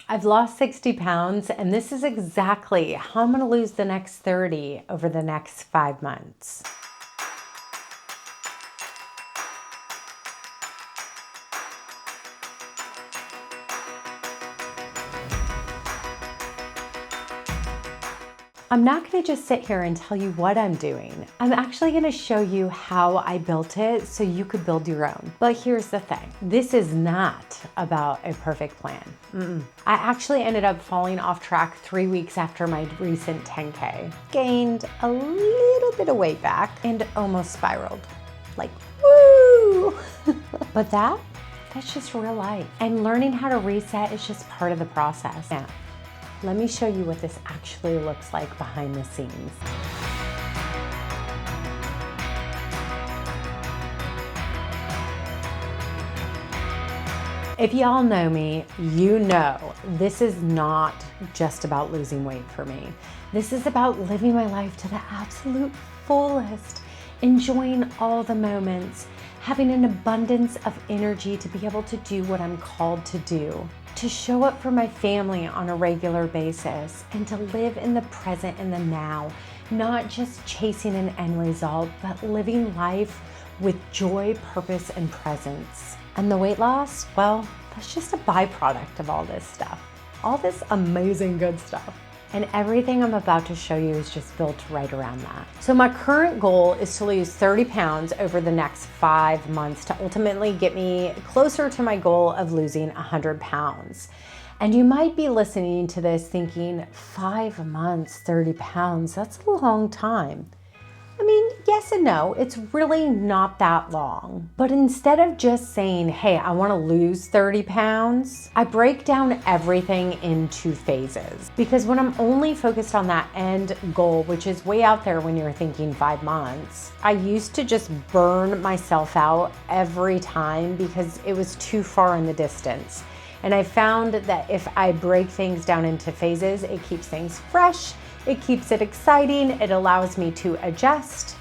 I've lost 60 pounds, and this is exactly how I'm gonna lose the next 30 over the next 5 months. I'm not gonna just sit here and tell you what I'm doing. I'm actually gonna show you how I built it so you could build your own. But here's the thing, this is not about a perfect plan. I actually ended up falling off track 3 weeks after my recent 10K. Gained a little bit of weight back and almost spiraled. Like, woo! But that's just real life. And learning how to reset is just part of the process. Now, let me show you what this actually looks like behind the scenes. If y'all know me, you know this is not just about losing weight for me. This is about living my life to the absolute fullest, enjoying all the moments, having an abundance of energy to be able to do what I'm called to do, to show up for my family on a regular basis, and to live in the present and the now, not just chasing an end result, but living life with joy, purpose, and presence. And the weight loss, well, that's just a byproduct of all this stuff, all this amazing good stuff. And everything I'm about to show you is just built right around that. So my current goal is to lose 30 pounds over the next 5 months to ultimately get me closer to my goal of losing 100 pounds. And you might be listening to this thinking, 5 months, 30 pounds, that's a long time. I mean, yes and no, it's really not that long. But instead of just saying, hey, I wanna lose 30 pounds, I break down everything into phases. Because when I'm only focused on that end goal, which is way out there when you're thinking 5 months, I used to just burn myself out every time because it was too far in the distance. And I found that if I break things down into phases, it keeps things fresh, it keeps it exciting, it allows me to adjust,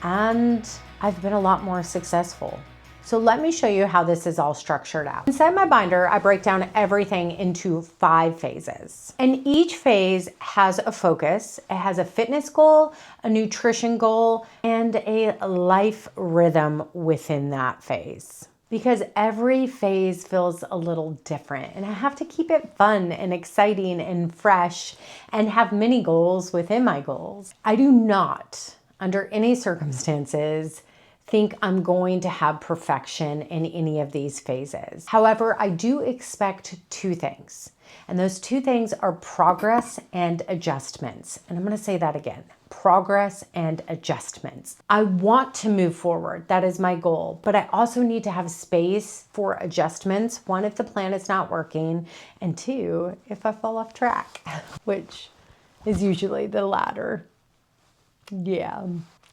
and I've been a lot more successful. So let me show you how this is all structured out. Inside my binder, I break down everything into 5 phases. And each phase has a focus. It has a fitness goal, a nutrition goal, and a life rhythm within that phase. Because every phase feels a little different, and I have to keep it fun and exciting and fresh and have many goals within my goals. I do not, under any circumstances, think I'm going to have perfection in any of these phases. However, I do expect 2 things, and those 2 things are progress and adjustments. And I'm gonna say that again, progress and adjustments. I want to move forward, that is my goal, but I also need to have space for adjustments. 1, if the plan is not working, and 2, if I fall off track, which is usually the latter. Yeah.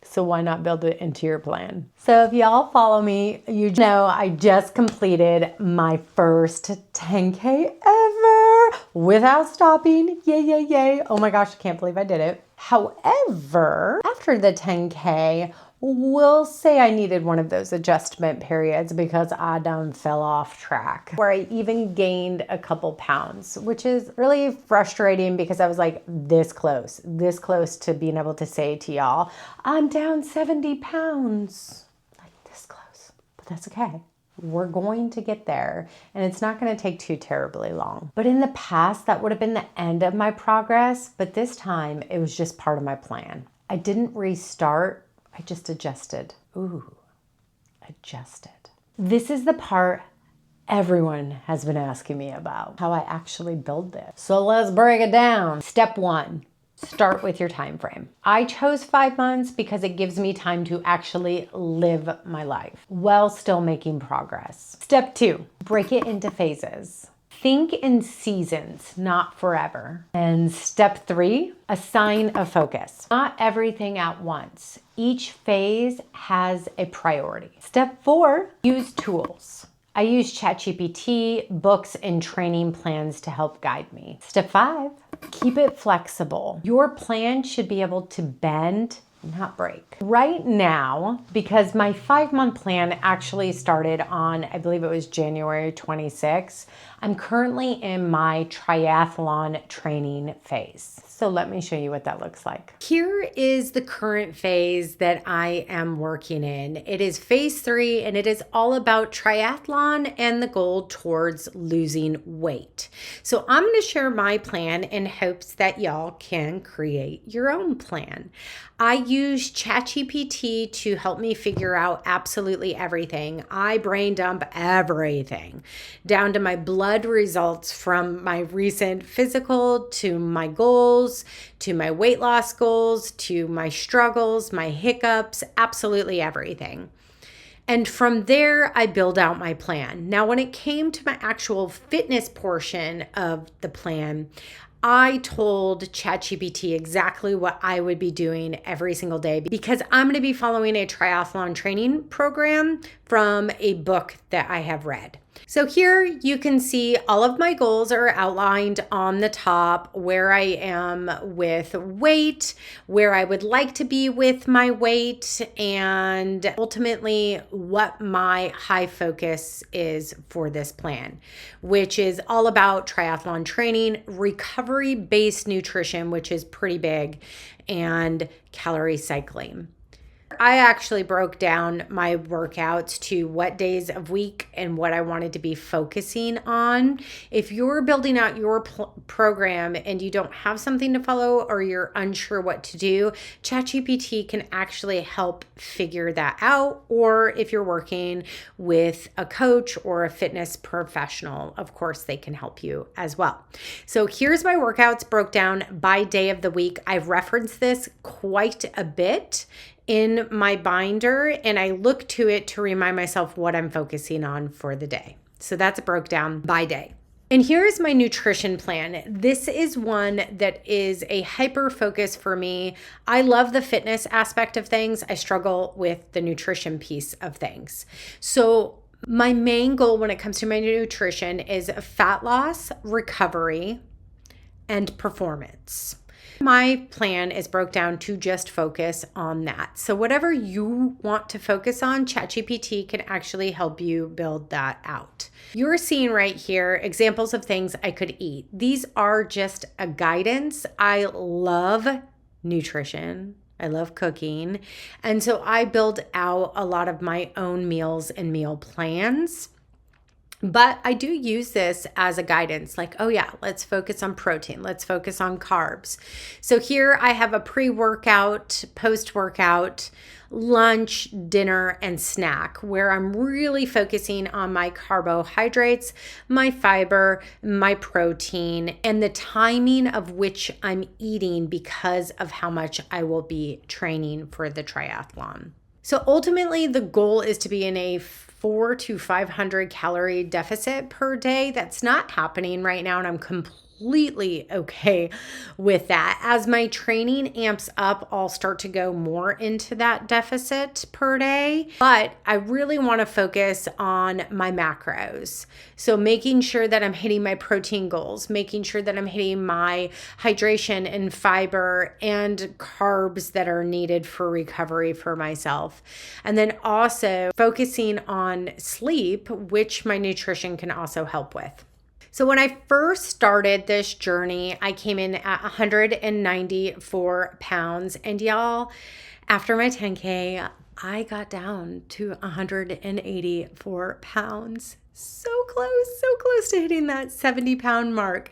So why not build it into your plan? So if y'all follow me, you know I just completed my first 10K ever without stopping. Yay, yay, yay. Oh my gosh, I can't believe I did it. However, after the 10K, we'll say I needed one of those adjustment periods because I done fell off track, where I even gained a couple pounds, which is really frustrating because I was like this close to being able to say to y'all, I'm down 70 pounds, like this close, but that's okay. We're going to get there, and it's not going to take too terribly long. But in the past, that would have been the end of my progress, but this time it was just part of my plan. I didn't restart, I just adjusted. Ooh, adjusted. This is the part everyone has been asking me about, how I actually build this. So let's break it down. Step 1. Start with your time frame. I chose 5 months because it gives me time to actually live my life while still making progress. Step 2, break it into phases. Think in seasons, not forever. And step 3, assign a focus. Not everything at once. Each phase has a priority. Step 4, use tools. I use ChatGPT, books, and training plans to help guide me. Step 5, keep it flexible. Your plan should be able to bend, not break. Right now, because my 5-month plan actually started on, I believe it was January 26th, I'm currently in my triathlon training phase. So let me show you what that looks like. Here is the current phase that I am working in. It is phase 3, and it is all about triathlon and the goal towards losing weight. So I'm going to share my plan in hopes that y'all can create your own plan. I use ChatGPT to help me figure out absolutely everything. I brain dump everything down to my blood results from my recent physical to my goals, to my weight loss goals, to my struggles, my hiccups, absolutely everything. And from there, I build out my plan. Now, when it came to my actual fitness portion of the plan, I told ChatGPT exactly what I would be doing every single day because I'm going to be following a triathlon training program from a book that I have read. So here you can see all of my goals are outlined on the top, where I am with weight, where I would like to be with my weight, and ultimately what my high focus is for this plan, which is all about triathlon training, recovery-based nutrition, which is pretty big, and calorie cycling. I actually broke down my workouts to what days of week and what I wanted to be focusing on. If you're building out your program and you don't have something to follow or you're unsure what to do, ChatGPT can actually help figure that out. Or if you're working with a coach or a fitness professional, of course, they can help you as well. So here's my workouts broke down by day of the week. I've referenced this quite a bit in my binder, and I look to it to remind myself what I'm focusing on for the day. So that's broke down by day. And here's my nutrition plan. This is one that is a hyper focus for me. I love the fitness aspect of things. I struggle with the nutrition piece of things. So my main goal when it comes to my nutrition is fat loss, recovery, and performance. My plan is broke down to just focus on that. So whatever you want to focus on, ChatGPT can actually help you build that out. You're seeing right here examples of things I could eat. These are just a guidance. I love nutrition. I love cooking. And so I build out a lot of my own meals and meal plans. But I do use this as a guidance, like, oh yeah, let's focus on protein. Let's focus on carbs. So here I have a pre-workout, post-workout, lunch, dinner, and snack where I'm really focusing on my carbohydrates, my fiber, my protein, and the timing of which I'm eating because of how much I will be training for the triathlon. So ultimately, the goal is to be in a 400 to 500 calorie deficit per day. That's not happening right now, and I'm completely okay with that. As my training amps up, I'll start to go more into that deficit per day, but I really want to focus on my macros. So making sure that I'm hitting my protein goals, making sure that I'm hitting my hydration and fiber and carbs that are needed for recovery for myself. And then also focusing on sleep, which my nutrition can also help with. So when I first started this journey, I came in at 194 pounds. And y'all, after my 10K, I got down to 184 pounds. So close to hitting that 70-pound mark.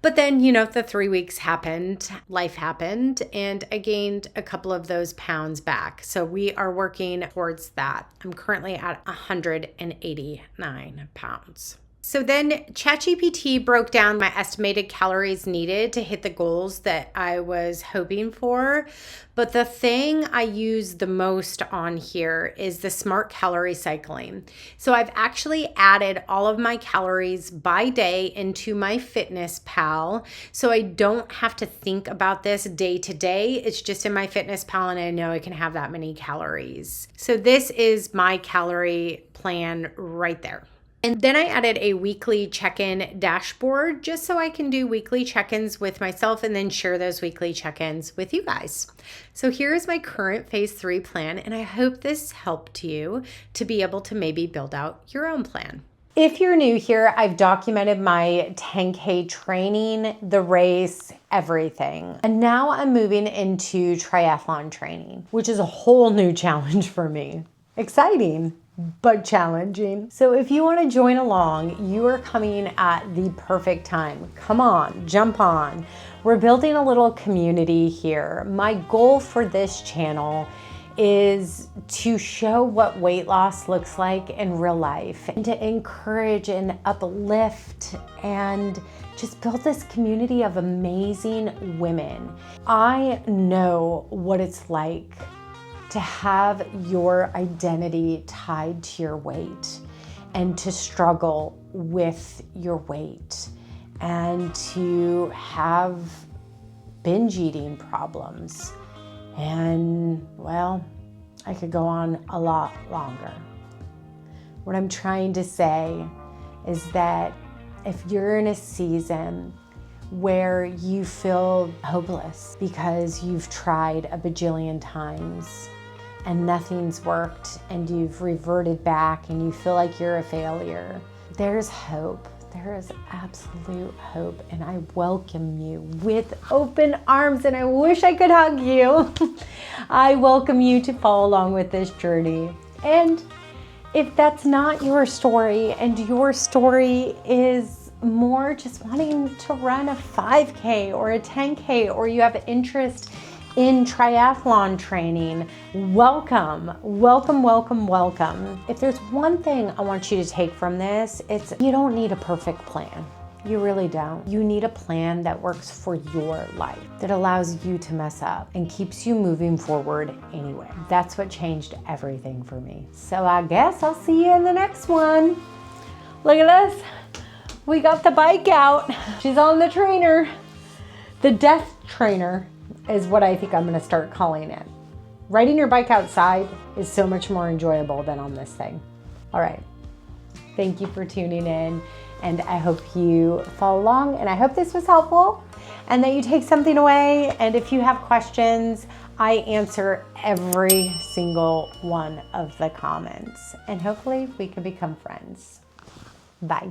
But then, the 3 weeks happened, life happened, and I gained a couple of those pounds back. So we are working towards that. I'm currently at 189 pounds. So then ChatGPT broke down my estimated calories needed to hit the goals that I was hoping for. But the thing I use the most on here is the smart calorie cycling. So I've actually added all of my calories by day into my Fitness Pal. So I don't have to think about this day to day. It's just in my Fitness Pal and I know I can have that many calories. So this is my calorie plan right there. And then I added a weekly check-in dashboard just so I can do weekly check-ins with myself and then share those weekly check-ins with you guys. So here's my current phase 3 plan, and I hope this helped you to be able to maybe build out your own plan. If you're new here, I've documented my 10K training, the race, everything. And now I'm moving into triathlon training, which is a whole new challenge for me. Exciting, but challenging. So if you want to join along, you are coming at the perfect time. Come on, jump on. We're building a little community here. My goal for this channel is to show what weight loss looks like in real life and to encourage and uplift and just build this community of amazing women. I know what it's like to have your identity tied to your weight and to struggle with your weight and to have binge eating problems. And well, I could go on a lot longer. What I'm trying to say is that if you're in a season where you feel hopeless because you've tried a bajillion times and nothing's worked and you've reverted back and you feel like you're a failure, there's hope. There is absolute hope, and I welcome you with open arms, and I wish I could hug you. I welcome you to follow along with this journey. And if that's not your story, and your story is more just wanting to run a 5K or a 10K, or you have interest in triathlon training, welcome, welcome, welcome, welcome. If there's one thing I want you to take from this, it's you don't need a perfect plan. You really don't. You need a plan that works for your life, that allows you to mess up and keeps you moving forward anyway. That's what changed everything for me. So I guess I'll see you in the next one. Look at this. We got the bike out. She's on the trainer. The death trainer is what I think I'm gonna start calling it. Riding your bike outside is so much more enjoyable than on this thing. All right, thank you for tuning in, and I hope you follow along, and I hope this was helpful and that you take something away. And if you have questions, I answer every single one of the comments, and hopefully we can become friends. Bye.